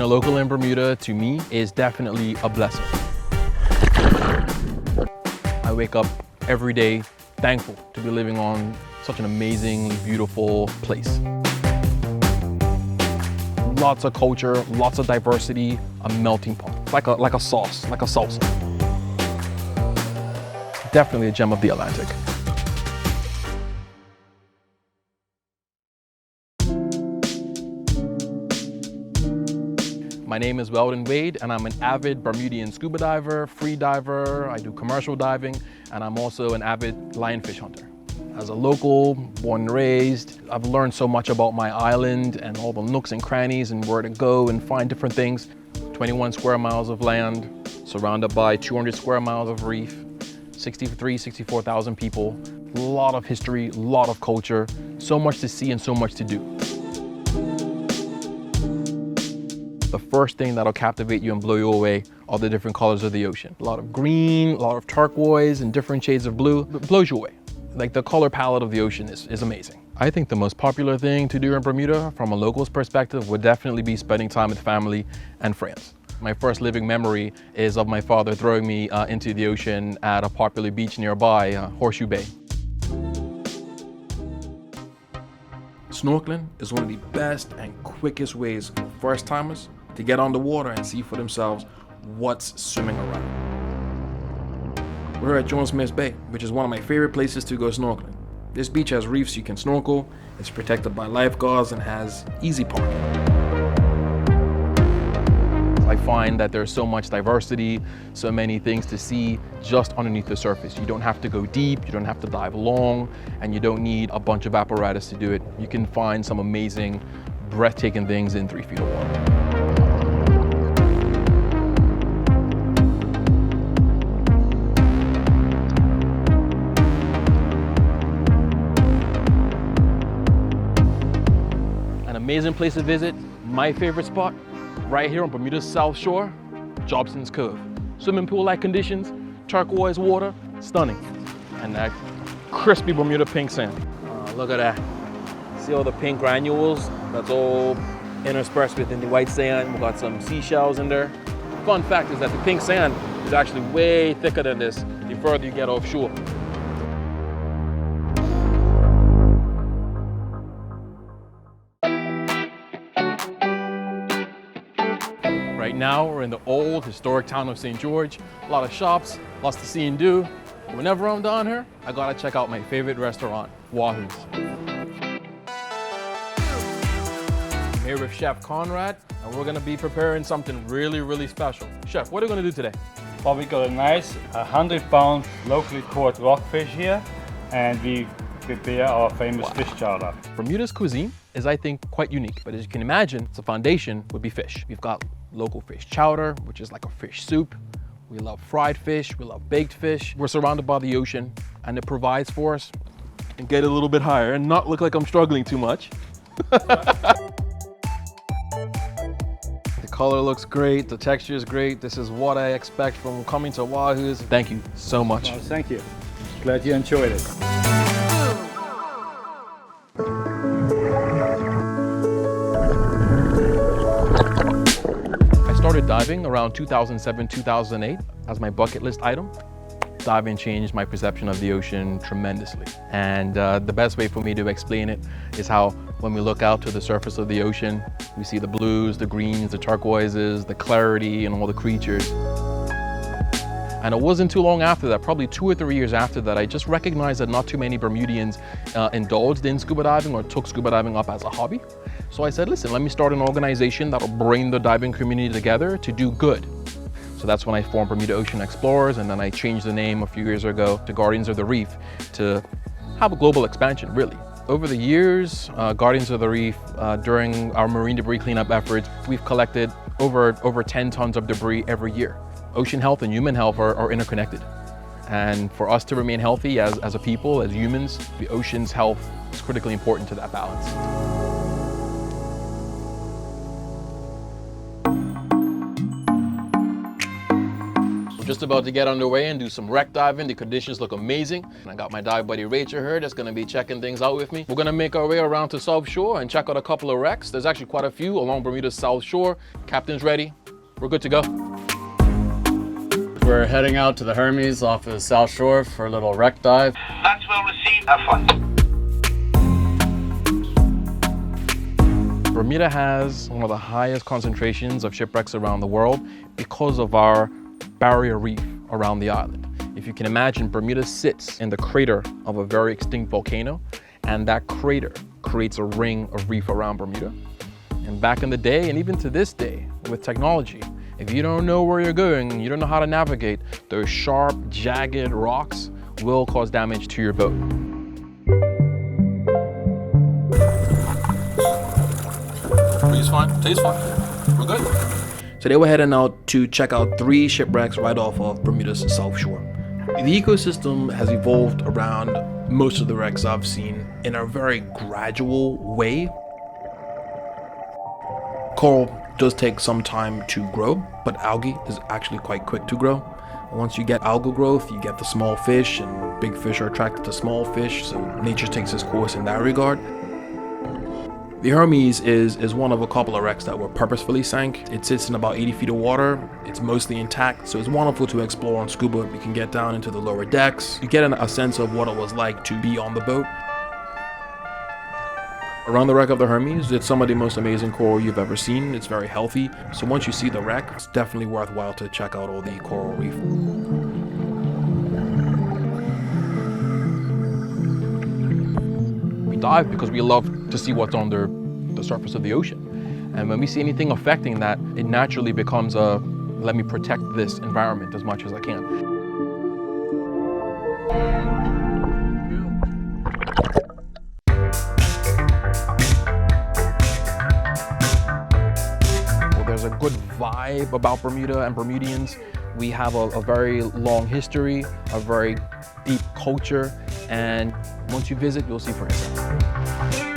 Being a local in Bermuda, to me, is definitely a blessing. I wake up every day thankful to be living on such an amazingly beautiful place. Lots of culture, lots of diversity, a melting pot, like a sauce, like a salsa. Definitely a gem of the Atlantic. My name is Weldon Wade, and I'm an avid Bermudian scuba diver, free diver, I do commercial diving, and I'm also an avid lionfish hunter. As a local, born and raised, I've learned so much about my island and all the nooks and crannies and where to go and find different things. 21 square miles of land, surrounded by 200 square miles of reef, 64,000 people, a lot of history, a lot of culture, so much to see and so much to do. The first thing that'll captivate you and blow you away are the different colors of the ocean. A lot of green, a lot of turquoise, and different shades of blue. It blows you away. Like, the color palette of the ocean is amazing. I think the most popular thing to do in Bermuda, from a local's perspective, would definitely be spending time with family and friends. My first living memory is of my father throwing me into the ocean at a popular beach nearby, Horseshoe Bay. Snorkeling is one of the best and quickest ways for first-timers to get on the water and see for themselves what's swimming around. We're at John Smith's Bay, which is one of my favorite places to go snorkeling. This beach has reefs you can snorkel, it's protected by lifeguards, and has easy parking. I find that there's so much diversity, so many things to see just underneath the surface. You don't have to go deep, you don't have to dive long, and you don't need a bunch of apparatus to do it. You can find some amazing, breathtaking things in 3 feet of water. An amazing place to visit, my favorite spot, right here on Bermuda's South Shore, Jobson's Cove. Swimming pool-like conditions, turquoise water, stunning. And that crispy Bermuda pink sand. Look at that. See all the pink granules? That's all interspersed within the white sand. We've got some seashells in there. Fun fact is that the pink sand is actually way thicker than this the further you get offshore. Right now, we're in the old historic town of St. George. A lot of shops, lots to see and do. Whenever I'm down here, I gotta check out my favorite restaurant, Wahoo's. I'm here with Chef Conrad, and we're gonna be preparing something really, really special. Chef, what are we gonna do today? Well, we got a nice 100-pound locally caught rockfish here, and we prepare our famous fish chowder. Bermuda's cuisine is, I think, quite unique, but as you can imagine, the foundation would be fish. We've got local fish chowder, which is like a fish soup. We love fried fish, we love baked fish. We're surrounded by the ocean, and it provides for us and get a little bit higher and not look like I'm struggling too much. The color looks great, the texture is great. This is what I expect from coming to Wahoo's. Thank you so much. Well, thank you. Glad you enjoyed it. I started diving around 2007, 2008 as my bucket list item. Diving changed my perception of the ocean tremendously. And the best way for me to explain it is how when we look out to the surface of the ocean, we see the blues, the greens, the turquoises, the clarity, and all the creatures. And it wasn't too long after that, probably 2 or 3 years after that, I just recognized that not too many Bermudians indulged in scuba diving or took scuba diving up as a hobby. So I said, listen, let me start an organization that'll bring the diving community together to do good. So that's when I formed Bermuda Ocean Explorers, and then I changed the name a few years ago to Guardians of the Reef to have a global expansion, really. Over the years, Guardians of the Reef, during our marine debris cleanup efforts, we've collected over 10 tons of debris every year. Ocean health and human health are interconnected. And for us to remain healthy as a people, as humans, the ocean's health is critically important to that balance. Just about to get underway and do some wreck diving. The conditions look amazing. I got my dive buddy Rachel here that's gonna be checking things out with me. We're gonna make our way around to South Shore and check out a couple of wrecks. There's actually quite a few along Bermuda's South Shore. Captain's ready. We're good to go. We're heading out to the Hermes off of the South Shore for a little wreck dive. That's well received. Have fun. Bermuda has one of the highest concentrations of shipwrecks around the world because of our barrier reef around the island. If you can imagine, Bermuda sits in the crater of a very extinct volcano, and that crater creates a ring of reef around Bermuda. And back in the day, and even to this day, with technology, if you don't know where you're going, you don't know how to navigate, those sharp, jagged rocks will cause damage to your boat. Breeze fine, taste fine, we're good. Today we're heading out to check out 3 shipwrecks right off of Bermuda's South Shore. The ecosystem has evolved around most of the wrecks I've seen in a very gradual way. Coral does take some time to grow, but algae is actually quite quick to grow. Once you get algal growth, you get the small fish, and big fish are attracted to small fish, so nature takes its course in that regard. The Hermes is one of a couple of wrecks that were purposefully sank. It sits in about 80 feet of water. It's mostly intact, so it's wonderful to explore on scuba. You can get down into the lower decks. You get a sense of what it was like to be on the boat. Around the wreck of the Hermes, it's some of the most amazing coral you've ever seen. It's very healthy. So once you see the wreck, it's definitely worthwhile to check out all the coral reef. We dive because we love to see what's under the surface of the ocean. And when we see anything affecting that, it naturally becomes a, let me protect this environment as much as I can. There's a good vibe about Bermuda and Bermudians. We have a very long history, a very deep culture, and once you visit, you'll see for yourself.